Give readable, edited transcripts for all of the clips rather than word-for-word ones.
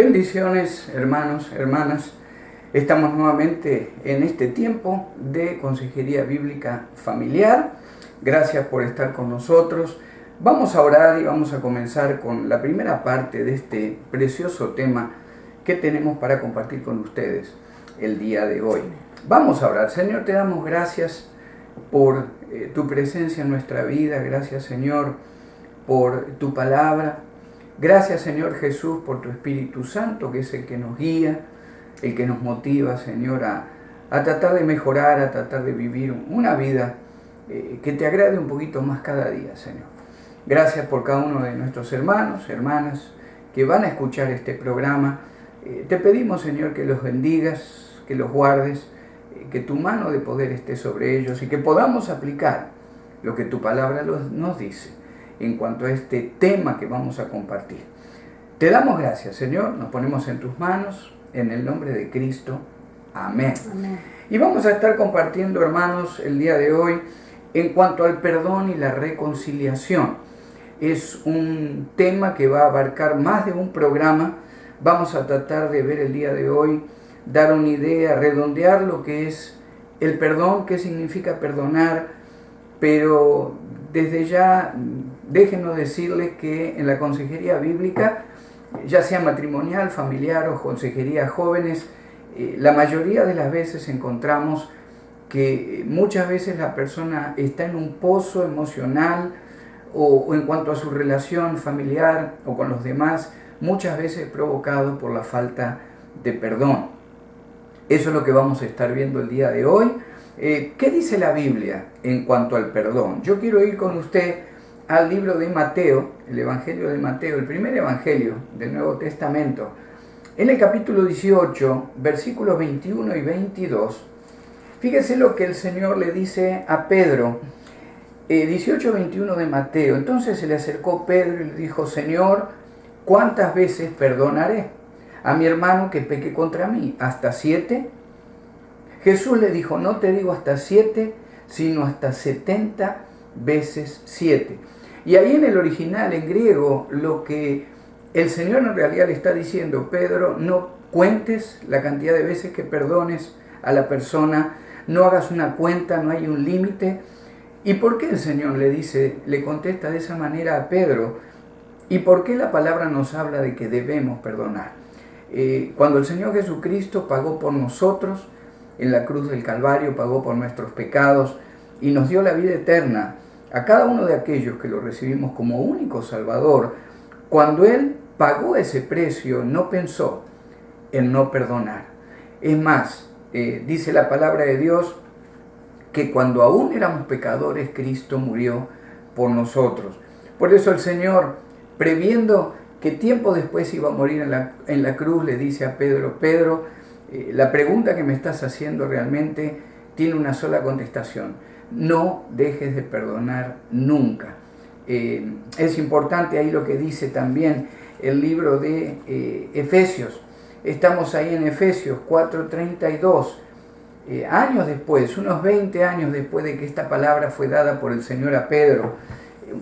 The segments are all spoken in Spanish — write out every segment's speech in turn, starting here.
Bendiciones, hermanos, hermanas. Estamos nuevamente en este tiempo de consejería bíblica familiar. Gracias por estar con nosotros. Vamos a orar y vamos a comenzar con la primera parte de este precioso tema que tenemos para compartir con ustedes el día de hoy. Vamos a orar. Señor, te damos gracias por tu presencia en nuestra vida. Gracias, Señor, por tu palabra. Gracias, Señor Jesús, por tu Espíritu Santo, que es el que nos guía, el que nos motiva, Señor, a tratar de mejorar, a tratar de vivir una vida que te agrade un poquito más cada día, Señor. Gracias por cada uno de nuestros hermanos, hermanas, que van a escuchar este programa. Te pedimos, Señor, que los bendigas, que los guardes, que tu mano de poder esté sobre ellos y que podamos aplicar lo que tu palabra nos dice en cuanto a este tema que vamos a compartir. Te damos gracias, Señor, nos ponemos en tus manos, en el nombre de Cristo. Amén. Amén. Y vamos a estar compartiendo, hermanos, el día de hoy en cuanto al perdón y la reconciliación. Es un tema que va a abarcar más de un programa. Vamos a tratar de ver el día de hoy, dar una idea, redondear lo que es el perdón, qué significa perdonar, pero desde ya déjenos decirles que en la consejería bíblica, ya sea matrimonial, familiar o consejería jóvenes, la mayoría de las veces encontramos que muchas veces la persona está en un pozo emocional o en cuanto a su relación familiar o con los demás, muchas veces provocado por la falta de perdón. Eso es lo que vamos a estar viendo el día de hoy. ¿Qué dice la Biblia en cuanto al perdón? Yo quiero ir con usted al libro de Mateo, el Evangelio de Mateo, el primer Evangelio del Nuevo Testamento. En el capítulo 18, versículos 21 y 22, fíjese lo que el Señor le dice a Pedro. 18:21 de Mateo. Entonces se le acercó Pedro y le dijo: Señor, ¿cuántas veces perdonaré a mi hermano que peque contra mí? ¿Hasta 7? Jesús le dijo: no te digo hasta 7, sino hasta 70 veces 7. Y ahí en el original, en griego, lo que el Señor en realidad le está diciendo: Pedro, no cuentes la cantidad de veces que perdones a la persona, no hagas una cuenta, no hay un límite. ¿Y por qué el Señor le contesta de esa manera a Pedro? ¿Y por qué la palabra nos habla de que debemos perdonar? Cuando el Señor Jesucristo pagó por nosotros, en la cruz del Calvario, pagó por nuestros pecados y nos dio la vida eterna a cada uno de aquellos que lo recibimos como único Salvador. Cuando Él pagó ese precio, no pensó en no perdonar. Es más, dice la palabra de Dios que cuando aún éramos pecadores, Cristo murió por nosotros. Por eso el Señor, previendo que tiempo después iba a morir en la cruz, le dice a Pedro: Pedro, la pregunta que me estás haciendo realmente tiene una sola contestación: no dejes de perdonar nunca. Es importante ahí lo que dice también el libro de Efesios. Estamos ahí en Efesios 4:32. Años después, unos 20 años después de que esta palabra fue dada por el Señor a Pedro,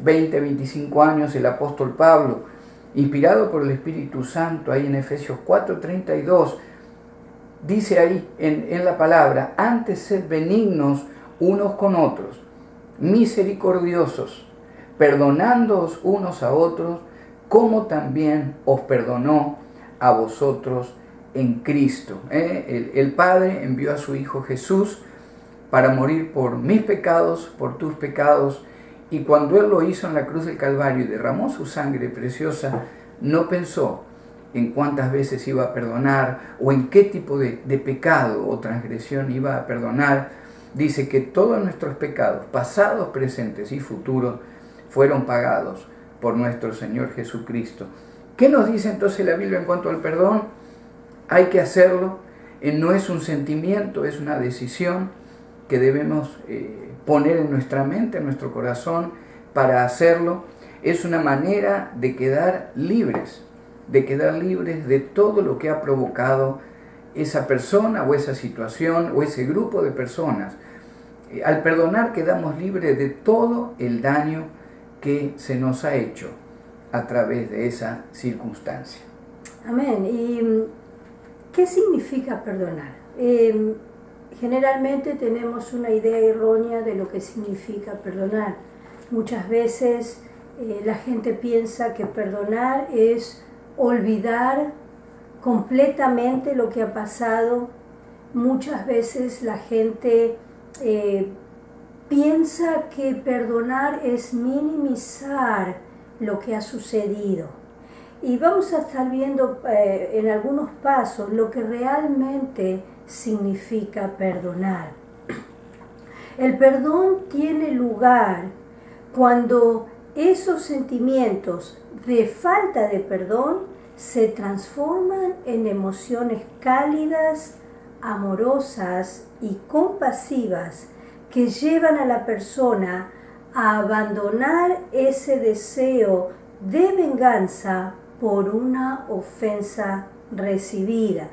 25 años, el apóstol Pablo, inspirado por el Espíritu Santo, ahí en Efesios 4:32, dice ahí en la palabra: antes sed benignos unos con otros, misericordiosos, perdonándoos unos a otros, como también os perdonó a vosotros en Cristo. El Padre envió a su Hijo Jesús para morir por mis pecados, por tus pecados, y cuando Él lo hizo en la cruz del Calvario y derramó su sangre preciosa, no pensó en cuántas veces iba a perdonar o en qué tipo de pecado o transgresión iba a perdonar. Dice que todos nuestros pecados, pasados, presentes y futuros, fueron pagados por nuestro Señor Jesucristo. ¿Qué nos dice entonces la Biblia en cuanto al perdón? Hay que hacerlo. No es un sentimiento, es una decisión que debemos poner en nuestra mente, en nuestro corazón para hacerlo. Es una manera de quedar libres de todo lo que ha provocado esa persona o esa situación o ese grupo de personas. Al perdonar quedamos libres de todo el daño que se nos ha hecho a través de esa circunstancia. Amén. ¿Y qué significa perdonar? Generalmente tenemos una idea errónea de lo que significa perdonar. Muchas veces la gente piensa que perdonar es olvidar completamente lo que ha pasado. Muchas veces la gente piensa que perdonar es minimizar lo que ha sucedido. Y vamos a estar viendo en algunos pasos lo que realmente significa perdonar. El perdón tiene lugar cuando esos sentimientos de falta de perdón se transforman en emociones cálidas, amorosas y compasivas que llevan a la persona a abandonar ese deseo de venganza por una ofensa recibida.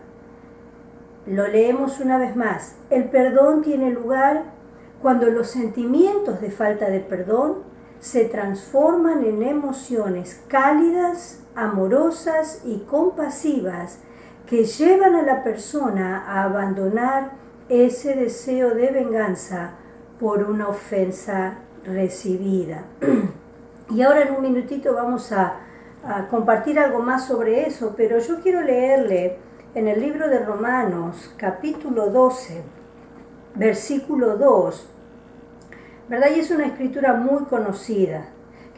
Lo leemos una vez más. El perdón tiene lugar cuando los sentimientos de falta de perdón se transforman en emociones cálidas, amorosas y compasivas que llevan a la persona a abandonar ese deseo de venganza por una ofensa recibida. Y ahora en un minutito vamos a compartir algo más sobre eso, pero yo quiero leerle en el libro de Romanos, capítulo 12, versículo 2, ¿verdad? Y es una escritura muy conocida,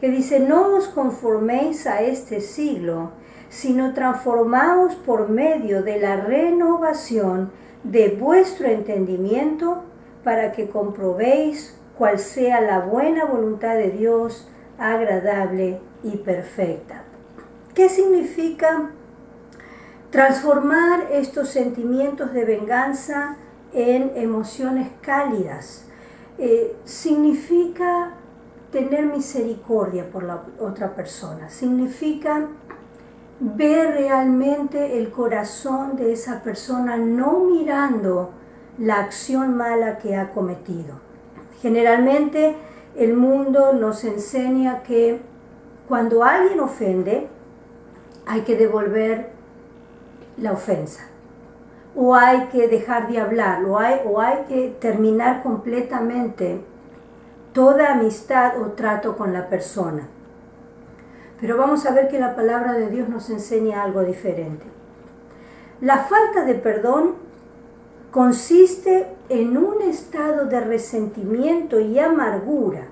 que dice: no os conforméis a este siglo, sino transformaos por medio de la renovación de vuestro entendimiento, para que comprobéis cuál sea la buena voluntad de Dios, agradable y perfecta. ¿Qué significa transformar estos sentimientos de venganza en emociones cálidas? Significa tener misericordia por la otra persona, significa ver realmente el corazón de esa persona, no mirando la acción mala que ha cometido. Generalmente el mundo nos enseña que cuando alguien ofende, hay que devolver la ofensa, o hay que dejar de hablar, o hay que terminar completamente toda amistad o trato con la persona. Pero vamos a ver que la palabra de Dios nos enseña algo diferente. La falta de perdón consiste en un estado de resentimiento y amargura,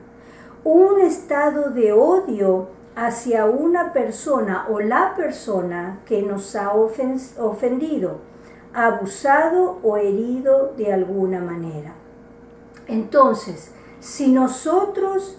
un estado de odio hacia una persona o la persona que nos ha ofendido, abusado o herido de alguna manera. Entonces, si nosotros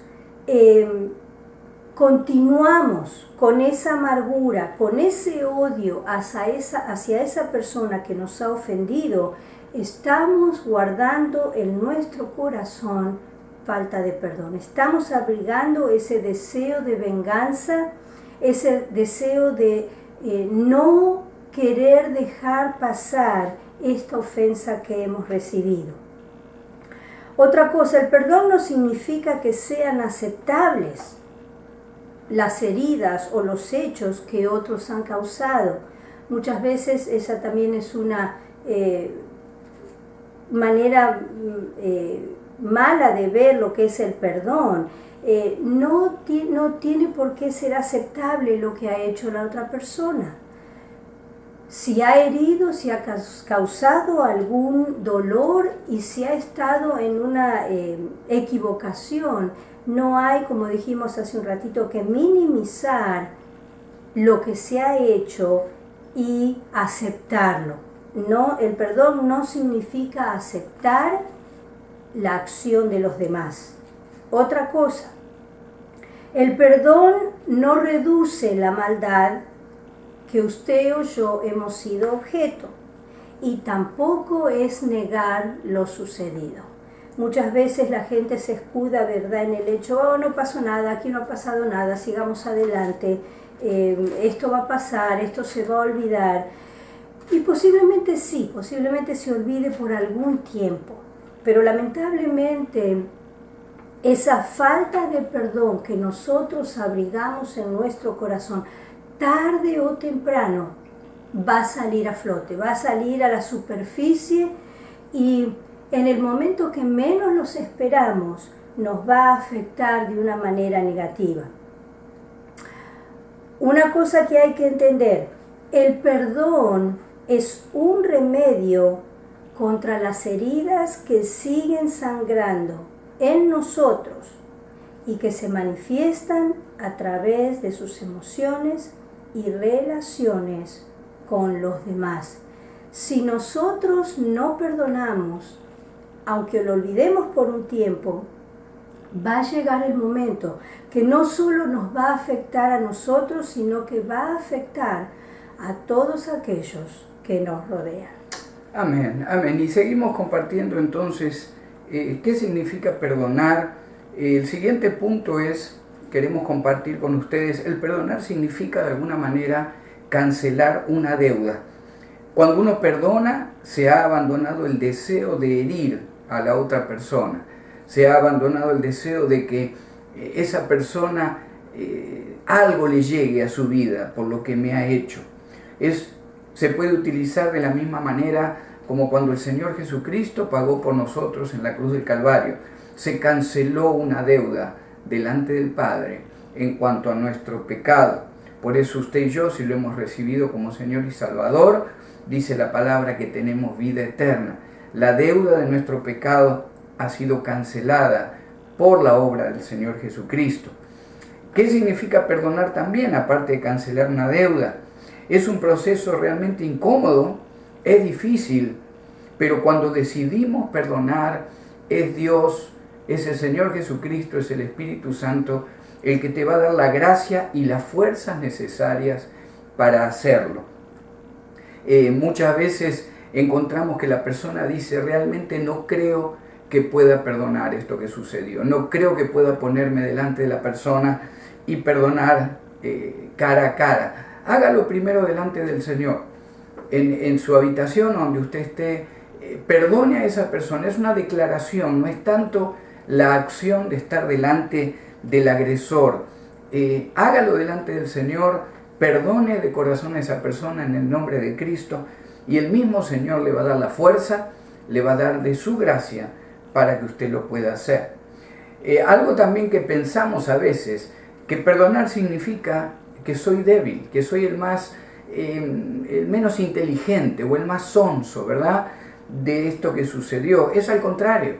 continuamos con esa amargura, con ese odio hacia esa persona que nos ha ofendido, estamos guardando en nuestro corazón falta de perdón. Estamos abrigando ese deseo de venganza, ese deseo de no querer dejar pasar esta ofensa que hemos recibido. Otra cosa, el perdón no significa que sean aceptables las heridas o los hechos que otros han causado. Muchas veces esa también es una manera mala de ver lo que es el perdón. No tiene por qué ser aceptable lo que ha hecho la otra persona. Si ha herido, si ha causado algún dolor y si ha estado en una equivocación, no hay, como dijimos hace un ratito, que minimizar lo que se ha hecho y aceptarlo. No, el perdón no significa aceptar la acción de los demás. Otra cosa, el perdón no reduce la maldad que usted o yo hemos sido objeto, y tampoco es negar lo sucedido. Muchas veces la gente se escuda, ¿verdad?, en el hecho: oh, no pasó nada, aquí no ha pasado nada, sigamos adelante, esto va a pasar, esto se va a olvidar. Y posiblemente sí, posiblemente se olvide por algún tiempo, pero lamentablemente esa falta de perdón que nosotros abrigamos en nuestro corazón, tarde o temprano va a salir a flote, va a salir a la superficie y en el momento que menos los esperamos nos va a afectar de una manera negativa. Una cosa que hay que entender, el perdón es un remedio contra las heridas que siguen sangrando en nosotros y que se manifiestan a través de sus emociones y relaciones con los demás. Si nosotros no perdonamos, aunque lo olvidemos por un tiempo, va a llegar el momento que no solo nos va a afectar a nosotros, sino que va a afectar a todos aquellos que nos rodean. Amén, amén. Y seguimos compartiendo entonces qué significa perdonar. El siguiente punto es, queremos compartir con ustedes, el perdonar significa de alguna manera cancelar una deuda. Cuando uno perdona, se ha abandonado el deseo de herir a la otra persona. Se ha abandonado el deseo de que esa persona algo le llegue a su vida por lo que me ha hecho. Se puede utilizar de la misma manera como cuando el Señor Jesucristo pagó por nosotros en la cruz del Calvario. Se canceló una deuda delante del Padre en cuanto a nuestro pecado. Por eso usted y yo, si lo hemos recibido como Señor y Salvador, dice la palabra que tenemos vida eterna. La deuda de nuestro pecado ha sido cancelada por la obra del Señor Jesucristo. ¿Qué significa perdonar también, aparte de cancelar una deuda? Es un proceso realmente incómodo, es difícil, pero cuando decidimos perdonar, es Dios, es el Señor Jesucristo, es el Espíritu Santo, el que te va a dar la gracia y las fuerzas necesarias para hacerlo. Muchas veces encontramos que la persona dice, realmente no creo que pueda perdonar esto que sucedió, no creo que pueda ponerme delante de la persona y perdonar cara a cara. Hágalo primero delante del Señor, en su habitación donde usted esté, perdone a esa persona. Es una declaración, no es tanto la acción de estar delante del agresor. Hágalo delante del Señor, perdone de corazón a esa persona en el nombre de Cristo y el mismo Señor le va a dar la fuerza, le va a dar de su gracia para que usted lo pueda hacer. Algo también que pensamos a veces, que perdonar significa que soy débil, que soy el menos inteligente o el más sonso, ¿verdad?, de esto que sucedió. Es al contrario.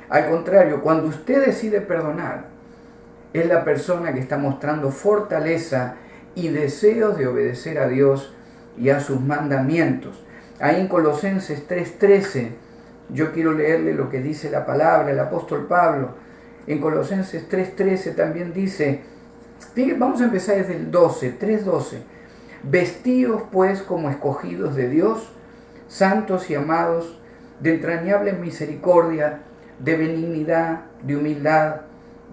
Al contrario, cuando usted decide perdonar, es la persona que está mostrando fortaleza y deseos de obedecer a Dios y a sus mandamientos. Ahí en Colosenses 3:13, yo quiero leerle lo que dice la palabra, el apóstol Pablo. En Colosenses 3:13 también dice, vamos a empezar desde el 3:12. Vestíos pues como escogidos de Dios, santos y amados, de entrañable misericordia, de benignidad, de humildad,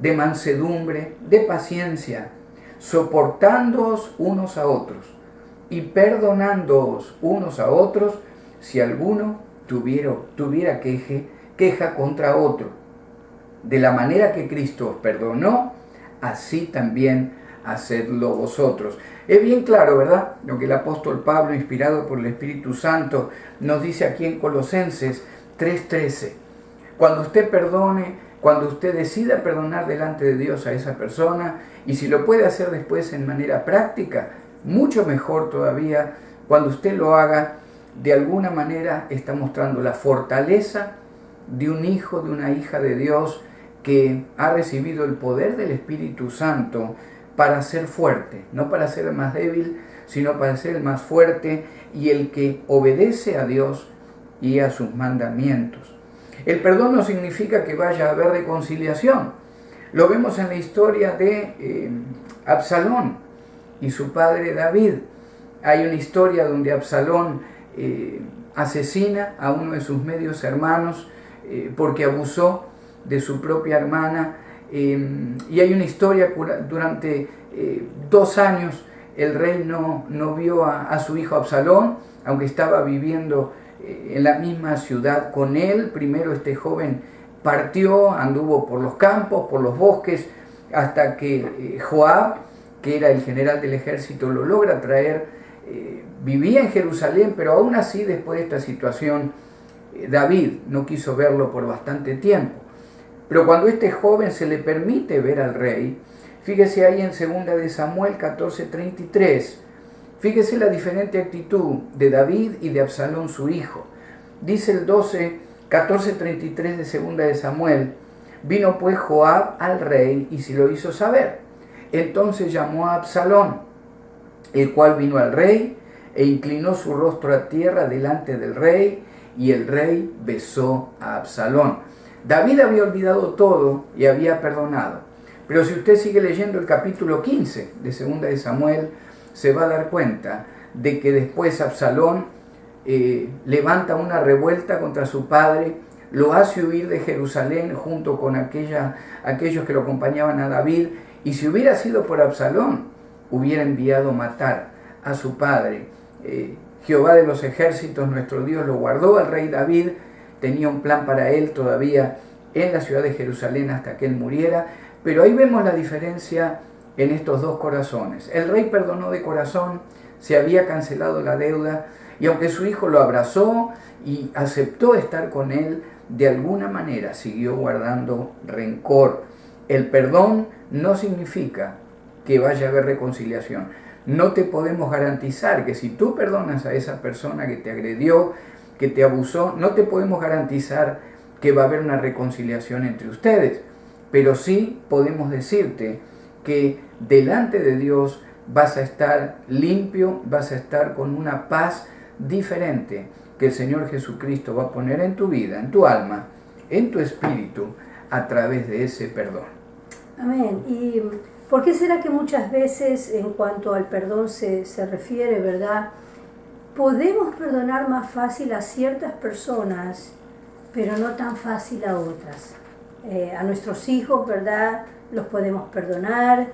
de mansedumbre, de paciencia, soportándoos unos a otros y perdonándoos unos a otros si alguno tuviera queja contra otro. De la manera que Cristo os perdonó, así también hacedlo vosotros. Es bien claro, ¿verdad?, lo que el apóstol Pablo, inspirado por el Espíritu Santo, nos dice aquí en Colosenses 3:13. Cuando usted perdone, cuando usted decida perdonar delante de Dios a esa persona, y si lo puede hacer después en manera práctica, mucho mejor todavía, cuando usted lo haga, de alguna manera está mostrando la fortaleza de un hijo, de una hija de Dios que ha recibido el poder del Espíritu Santo para ser fuerte, no para ser el más débil, sino para ser el más fuerte y el que obedece a Dios y a sus mandamientos. El perdón no significa que vaya a haber reconciliación. Lo vemos en la historia de Absalón y su padre David. Hay una historia donde Absalón asesina a uno de sus medios hermanos porque abusó de su propia hermana. Y hay una historia durante 2 años el rey no vio a su hijo Absalón, aunque estaba viviendo en la misma ciudad con él. Primero este joven partió, anduvo por los campos, por los bosques, hasta que Joab, que era el general del ejército, lo logra traer vivía en Jerusalén, pero aún así, después de esta situación, David no quiso verlo por bastante tiempo. Pero cuando este joven se le permite ver al rey, fíjese ahí en 2 de Samuel 14:33, fíjese la diferente actitud de David y de Absalón su hijo. Dice el 14:33 de 2 de Samuel, vino pues Joab al rey y se lo hizo saber. Entonces llamó a Absalón, el cual vino al rey e inclinó su rostro a tierra delante del rey, y el rey besó a Absalón. David había olvidado todo y había perdonado. Pero si usted sigue leyendo el capítulo 15 de 2 de Samuel, se va a dar cuenta de que después Absalón levanta una revuelta contra su padre, lo hace huir de Jerusalén junto con aquellos que lo acompañaban a David, y si hubiera sido por Absalón, hubiera enviado matar a su padre. Jehová de los ejércitos, nuestro Dios, lo guardó al rey David, tenía un plan para él todavía en la ciudad de Jerusalén hasta que él muriera, pero ahí vemos la diferencia en estos dos corazones. El rey perdonó de corazón, se había cancelado la deuda, y aunque su hijo lo abrazó y aceptó estar con él, de alguna manera siguió guardando rencor. El perdón no significa que vaya a haber reconciliación. No te podemos garantizar que si tú perdonas a esa persona que te agredió, que te abusó, no te podemos garantizar que va a haber una reconciliación entre ustedes. Pero sí podemos decirte que delante de Dios vas a estar limpio, vas a estar con una paz diferente que el Señor Jesucristo va a poner en tu vida, en tu alma, en tu espíritu, a través de ese perdón. Amén. ¿Y por qué será que muchas veces, en cuanto al perdón se refiere, verdad, podemos perdonar más fácil a ciertas personas, pero no tan fácil a otras? A nuestros hijos, ¿verdad?, los podemos perdonar,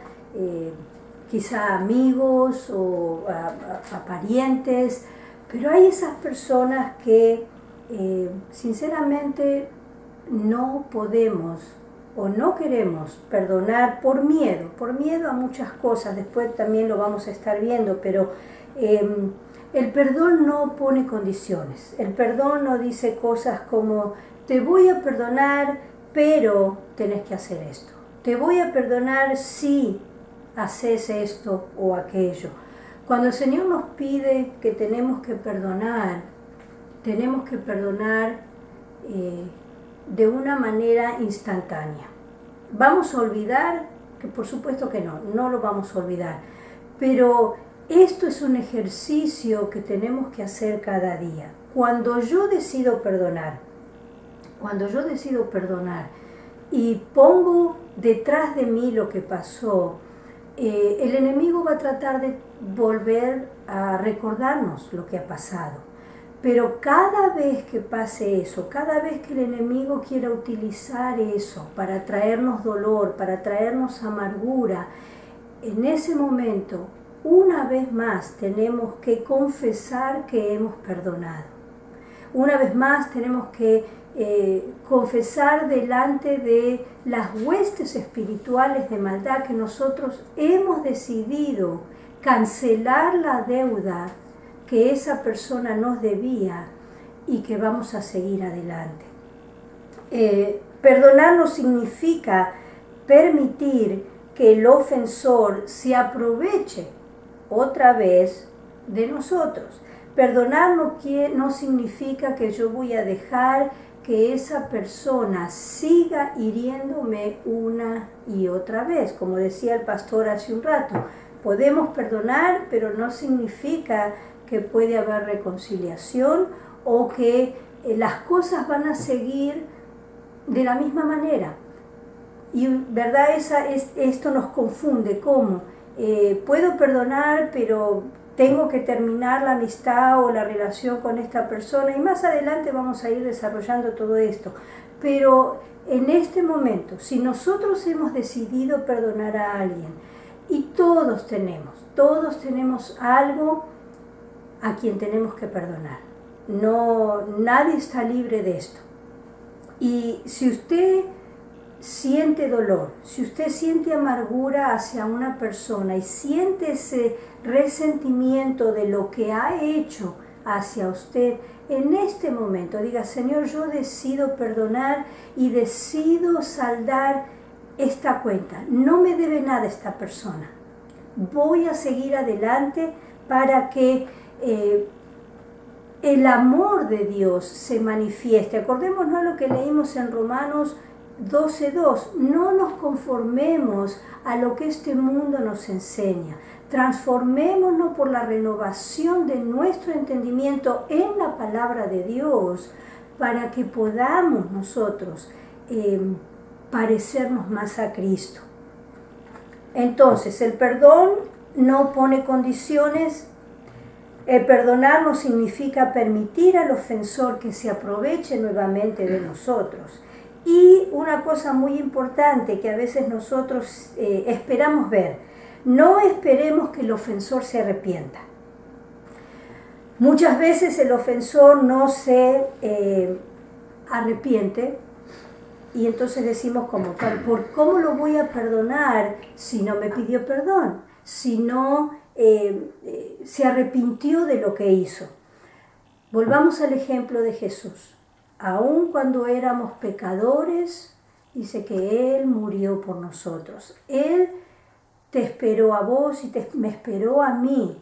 quizá a amigos o a parientes, pero hay esas personas que sinceramente no podemos o no queremos perdonar por miedo a muchas cosas. Después también lo vamos a estar viendo, pero el perdón no pone condiciones. El perdón no dice cosas como te voy a perdonar, pero tenés que hacer esto. Te voy a perdonar si haces esto o aquello. Cuando el Señor nos pide que tenemos que perdonar de una manera instantánea. ¿Vamos a olvidar? Que por supuesto que no lo vamos a olvidar. Pero esto es un ejercicio que tenemos que hacer cada día. Cuando yo decido perdonar y pongo detrás de mí lo que pasó, el enemigo va a tratar de volver a recordarnos lo que ha pasado. Pero cada vez que pase eso, cada vez que el enemigo quiera utilizar eso para traernos dolor, para traernos amargura, en ese momento, una vez más, tenemos que confesar que hemos perdonado. Una vez más, tenemos que confesar delante de las huestes espirituales de maldad que nosotros hemos decidido cancelar la deuda que esa persona nos debía y que vamos a seguir adelante. Perdonar no significa permitir que el ofensor se otra vez de nosotros. Perdonar no significa que yo voy a dejar que esa persona siga hiriéndome una y otra vez. Como decía el pastor hace un rato, podemos perdonar, pero no significa que puede haber reconciliación o que las cosas van a seguir de la misma manera. Y verdad, esto nos confunde. ¿Cómo? Puedo perdonar, pero tengo que terminar la amistad o la relación con esta persona, y más adelante vamos a ir desarrollando todo esto. Pero en este momento, si nosotros hemos decidido perdonar a alguien, y todos tenemos algo a quien tenemos que perdonar. Nadie está libre de esto. Y si usted siente dolor, si usted siente amargura hacia una persona y siente ese resentimiento de lo que ha hecho hacia usted, en este momento diga: Señor, yo decido perdonar y decido saldar esta cuenta. No me debe nada esta persona. Voy a seguir adelante para que el amor de Dios se manifieste. Acordémonos lo que leímos en Romanos 12:2. No nos conformemos a lo que este mundo nos enseña. Transformémonos por la renovación de nuestro entendimiento en la palabra de Dios para que podamos nosotros parecernos más a Cristo. Entonces, el perdón no pone condiciones. El perdonar no significa permitir al ofensor que se aproveche nuevamente de nosotros. Y una cosa muy importante que a veces nosotros esperamos ver: no esperemos que el ofensor se arrepienta. Muchas veces el ofensor no se arrepiente y entonces decimos como tal: ¿por cómo lo voy a perdonar si no me pidió perdón? Si no se arrepintió de lo que hizo. Volvamos al ejemplo de Jesús. Aun cuando éramos pecadores, dice que Él murió por nosotros. Él te esperó a vos y me esperó a mí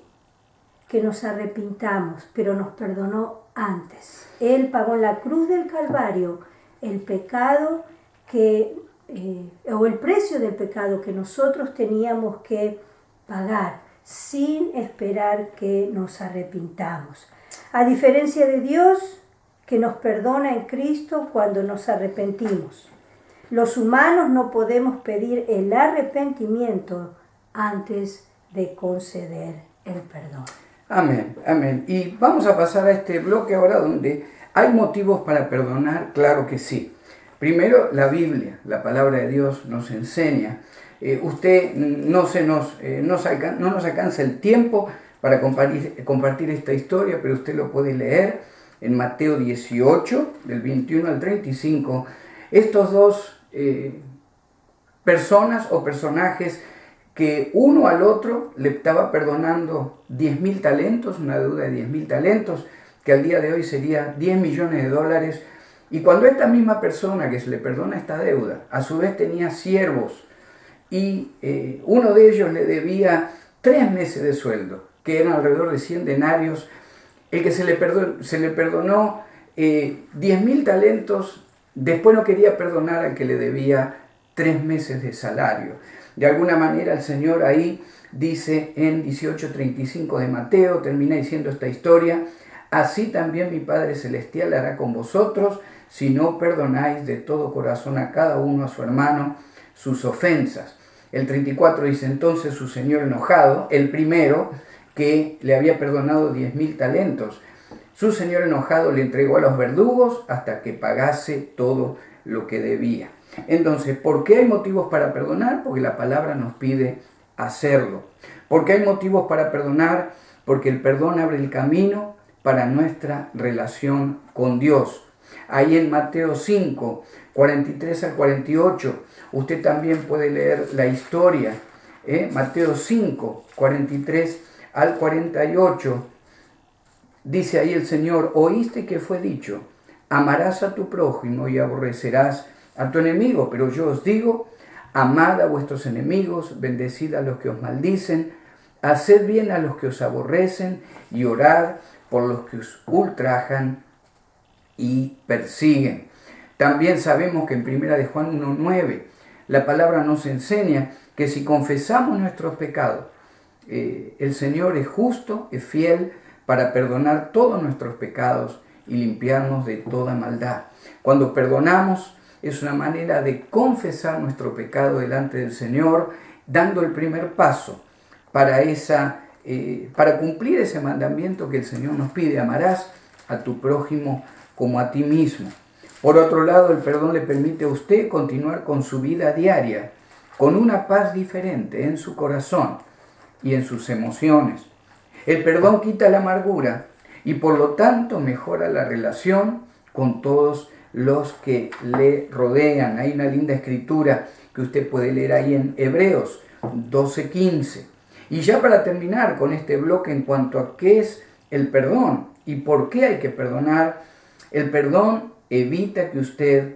que nos arrepintamos, pero nos perdonó antes. Él pagó en la cruz del Calvario el pecado o el precio del pecado que nosotros teníamos que pagar, sin esperar que nos arrepintamos. A diferencia de Dios, que nos perdona en Cristo cuando nos arrepentimos. Los humanos no podemos pedir el arrepentimiento antes de conceder el perdón. Amén, amén. Y vamos a pasar a este bloque ahora donde hay motivos para perdonar, claro que sí. Primero, la Biblia, la palabra de Dios nos enseña. No nos alcanza el tiempo para compartir esta historia, pero usted lo puede leer en Mateo 18, del 21 al 35. Estos dos personas o personajes que uno al otro le estaba perdonando 10.000 talentos, una deuda de 10.000 talentos, que al día de hoy sería 10 millones de dólares. Y cuando esta misma persona que se le perdona esta deuda, a su vez tenía siervos, y uno de ellos le debía 3 meses de sueldo, que eran alrededor de 100 denarios, el que se le perdonó 10.000 talentos, después no quería perdonar al que le debía 3 meses de salario. De alguna manera el Señor ahí dice en 18:35 de Mateo, termina diciendo esta historia: así también mi Padre Celestial hará con vosotros si no perdonáis de todo corazón a cada uno, a su hermano, sus ofensas. El 34 dice: entonces su señor enojado, el primero que le había perdonado 10.000 talentos, su señor enojado le entregó a los verdugos hasta que pagase todo lo que debía. Entonces, ¿por qué hay motivos para perdonar? Porque la palabra nos pide hacerlo. ¿Por qué hay motivos para perdonar? Porque el perdón abre el camino para nuestra relación con Dios. Ahí en Mateo 5, 43 al 48, usted también puede leer la historia. Mateo 5, 43 al 48, dice ahí el Señor: oíste que fue dicho, amarás a tu prójimo y aborrecerás a tu enemigo, pero yo os digo, amad a vuestros enemigos, bendecid a los que os maldicen, haced bien a los que os aborrecen y orad por los que os ultrajan y persiguen. También sabemos que en 1 de Juan 1:9 la palabra nos enseña que si confesamos nuestros pecados, el Señor es justo, es fiel para perdonar todos nuestros pecados y limpiarnos de toda maldad. Cuando perdonamos es una manera de confesar nuestro pecado delante del Señor, dando el primer paso para cumplir ese mandamiento que el Señor nos pide: amarás a tu prójimo como a ti mismo. Por otro lado, el perdón le permite a usted continuar con su vida diaria, con una paz diferente en su corazón y en sus emociones. El perdón quita la amargura y por lo tanto mejora la relación con todos los que le rodean. Hay una linda escritura que usted puede leer ahí en Hebreos 12:15. Y ya para terminar con este bloque en cuanto a qué es el perdón y por qué hay que perdonar, el perdón evita que usted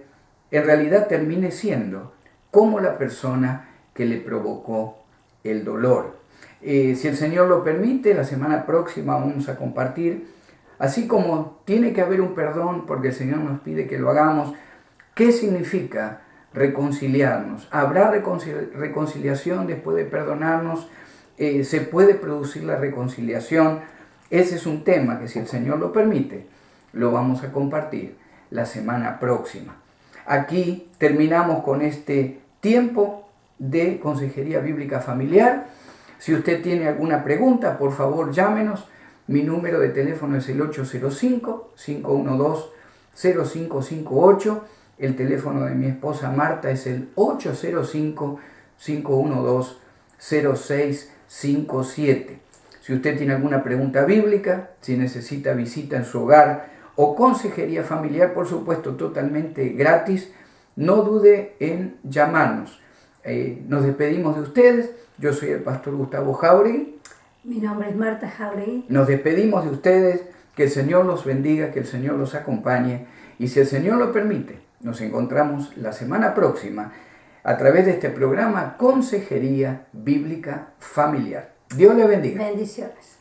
en realidad termine siendo como la persona que le provocó el dolor. Si el Señor lo permite, la semana próxima vamos a compartir, así como tiene que haber un perdón porque el Señor nos pide que lo hagamos, ¿qué significa reconciliarnos? ¿Habrá reconciliación después de perdonarnos? ¿Se puede producir la reconciliación? Ese es un tema que, si el Señor lo permite, lo vamos a compartir la semana próxima. Aquí terminamos con este tiempo de Consejería Bíblica Familiar. Si usted tiene alguna pregunta, por favor llámenos. Mi número de teléfono es el 805-512-0558. El teléfono de mi esposa Marta es el 805-512-0657. Si usted tiene alguna pregunta bíblica, si necesita visita en su hogar o consejería familiar, por supuesto, totalmente gratis, no dude en llamarnos. Nos despedimos de ustedes. Yo soy el pastor Gustavo Jauregui. Mi nombre es Marta Jauregui. Nos despedimos de ustedes. Que el Señor los bendiga, que el Señor los acompañe. Y si el Señor lo permite, nos encontramos la semana próxima a través de este programa Consejería Bíblica Familiar. Dios le bendiga. Bendiciones.